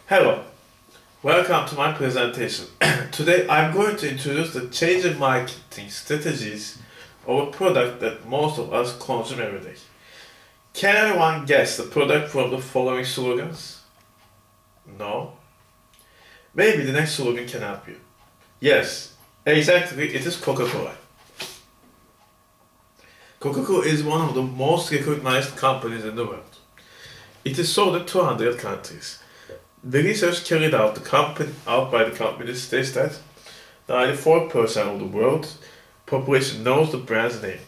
Hello, welcome to my presentation. Today I'm going to introduce the changing marketing strategies of a product that most of us consume every day. Can anyone guess the product from the following slogans? No? Maybe the next slogan can help you. Yes, exactly, it is Coca-Cola. Coca-Cola is one of the most recognized companies in the world. It is sold in 200 countries. The research carried out by the company states that 94% of the world's population knows the brand's name.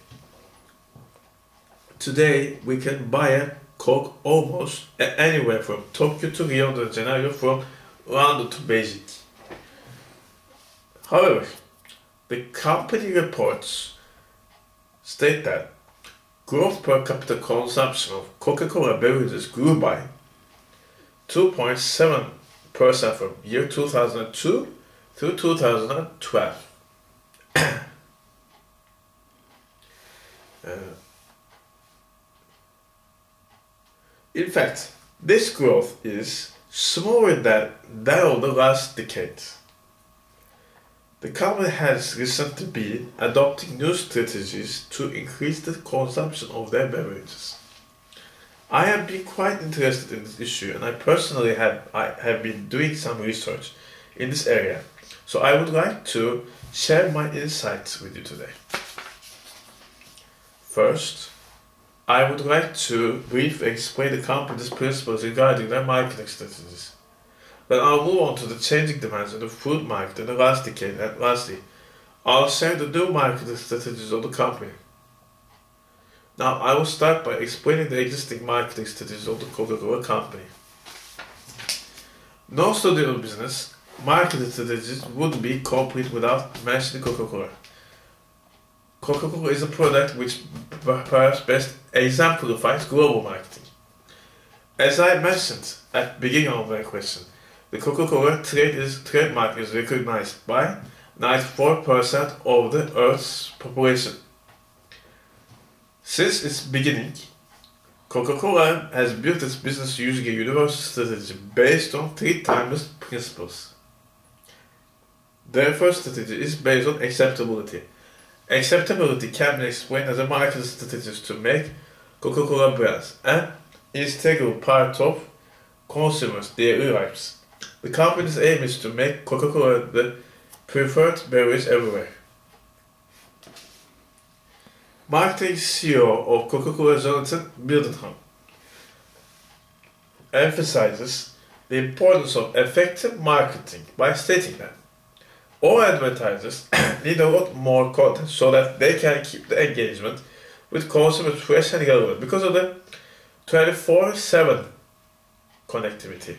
Today, we can buy a Coke almost anywhere from Tokyo to Rio de Janeiro, from London to Beijing. However, the company reports state that growth per capita consumption of Coca-Cola beverages grew by 2.7% from year 2002 through 2012. In fact, this growth is smaller than that of the last decade. The company has recently been adopting new strategies to increase the consumption of their beverages. I have been quite interested in this issue, and I personally have been doing some research in this area, so I would like to share my insights with you today. First, I would like to briefly explain the company's principles regarding their marketing strategies. Then I'll move on to the changing demands in the food market in the last decade, and lastly, I'll share the new marketing strategies of the company. Now, I will start by explaining the existing marketing strategies of the Coca-Cola company. No study of business marketing strategies would be complete without mentioning Coca-Cola. Coca-Cola is a product which perhaps best exemplifies global marketing. As I mentioned at the beginning of my question, the Coca-Cola trademark is recognized by 94% of the Earth's population. Since its beginning, Coca-Cola has built its business using a universal strategy based on three timeless principles. Their first strategy is based on acceptability. Acceptability can be explained as a marketing strategy to make Coca-Cola brands an integral part of consumers' daily lives. The company's aim is to make Coca-Cola the preferred beverage everywhere. Marketing CEO of Coca-Cola, Jonathan Mildenham, emphasizes the importance of effective marketing by stating that all advertisers need a lot more content so that they can keep the engagement with consumers fresh and relevant because of the 24/7 connectivity.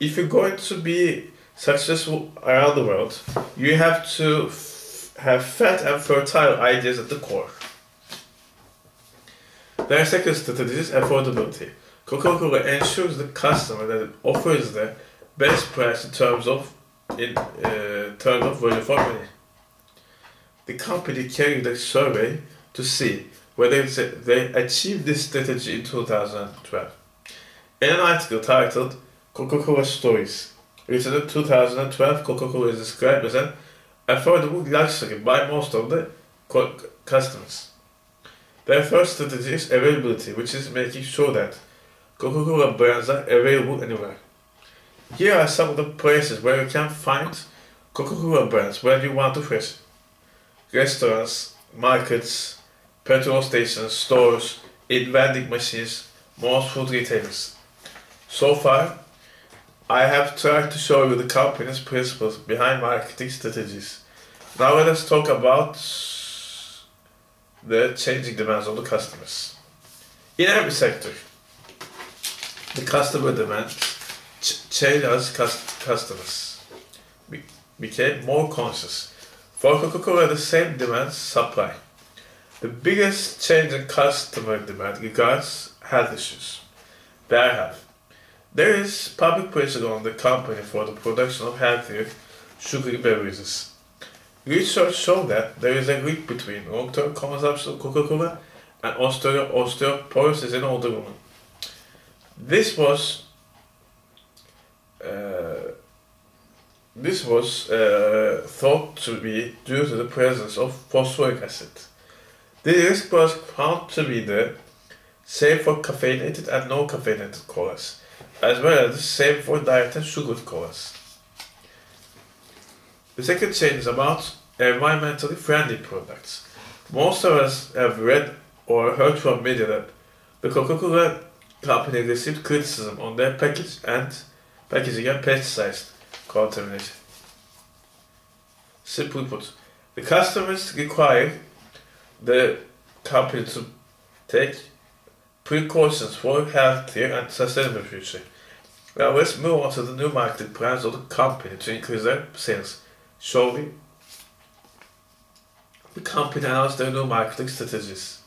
If you're going to be successful around the world, you have to have fat and fertile ideas at the core. Their second strategy is affordability. Coca-Cola ensures the customer that it offers the best price in terms of value for money. The company carried a survey to see whether they achieved this strategy in 2012. In an article titled Coca-Cola Stories, written in 2012, Coca-Cola is described as an affordable luxury by most of the customers. Their first strategy is availability, which is making sure that Coca-Cola brands are available anywhere. Here are some of the places where you can find Coca-Cola brands when you want to fresh: restaurants, markets, petrol stations, stores, in vending machines, most food retailers. So far, I have tried to show you the company's principles behind marketing strategies. Now let us talk about the changing demands of the customers. In every sector, the customer demands changed as customers became more conscious. For Coca-Cola, the same demands supply. The biggest change in customer demand regards health issues, their health. There is public pressure on the company for the production of healthier, sugary beverages. Research shows that there is a link between long-term consumption of Coca-Cola and osteoporosis in older women. This was This was thought to be due to the presence of phosphoric acid. This risk was found to be the same for caffeinated and non-caffeinated colas, as well as the same for diet and sugared colas. The second change is about environmentally friendly products. Most of us have read or heard from media that the Coca-Cola company received criticism on their packaging and pesticide contamination. Simply put, the customers require the company to take precautions for a healthier and sustainable future. Now let's move on to the new marketing plans of the company to increase their sales. Shortly, the company announced their new marketing strategies.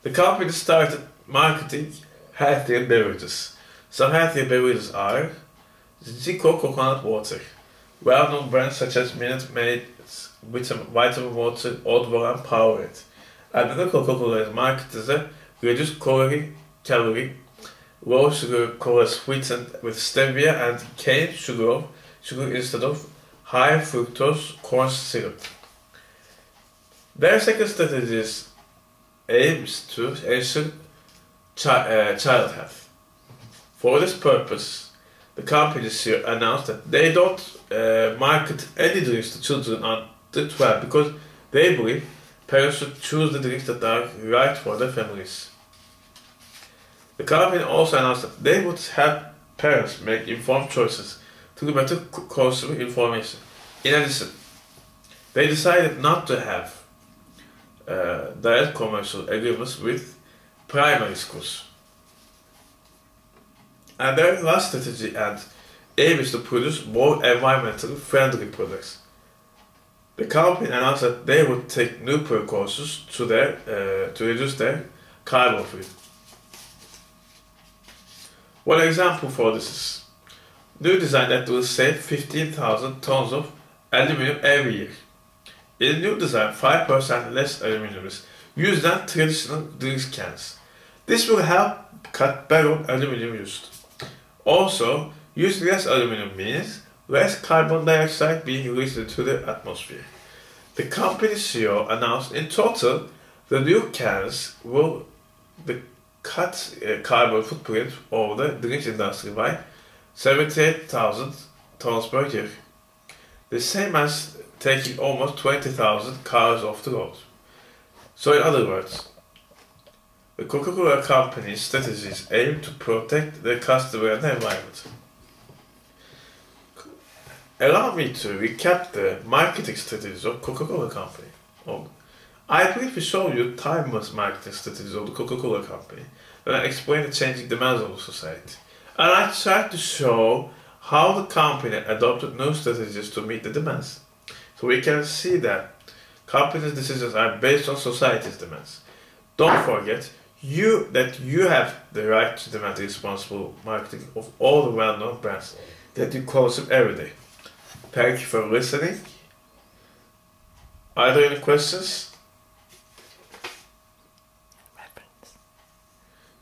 The company started marketing healthier beverages. Some healthier beverages are Zico coconut water. Well-known brands such as Minute Maid, Vitamin Water, Odwalla and Powerade. And the Coca-Cola is marketed as a reduced calorie, low sugar cola sweetened with stevia and cane sugar instead of high fructose corn syrup. Their second strategy aims to ensure child health. For this purpose, the company this year announced that they don't market any drinks to children under 12 because they believe parents should choose the drinks that are right for their families. The company also announced that they would help parents make informed choices through better consumer information. In addition, they decided not to have direct commercial agreements with primary schools. And their last strategy and aim is to produce more environmentally friendly products. The company announced that they would take new precautions to reduce their carbon footprint. One example for this is new design that will save 15,000 tons of aluminum every year. In the new design, 5% less aluminum is used than traditional drink cans. This will help cut back on aluminum used. Also, using less aluminum means less carbon dioxide being released into the atmosphere. The company's CEO announced in total the new cans will cut carbon footprint of the drinks industry by 78,000 tons per year. The same as taking almost 20,000 cars off the road. So in other words, the Coca-Cola company's strategies aim to protect the customer and the environment. Allow me to recap the marketing strategies of Coca-Cola company. I briefly showed you timeless marketing strategies of the Coca-Cola company, then I explained the changing demands of the society. And I tried to show how the company adopted new strategies to meet the demands. So we can see that company's decisions are based on society's demands. Don't forget that you have the right to demand responsible marketing of all the well-known brands that you consume every day. Thank you for listening. Are there any questions?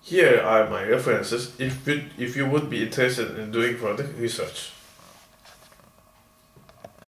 Here are my references if you would be interested in doing further research.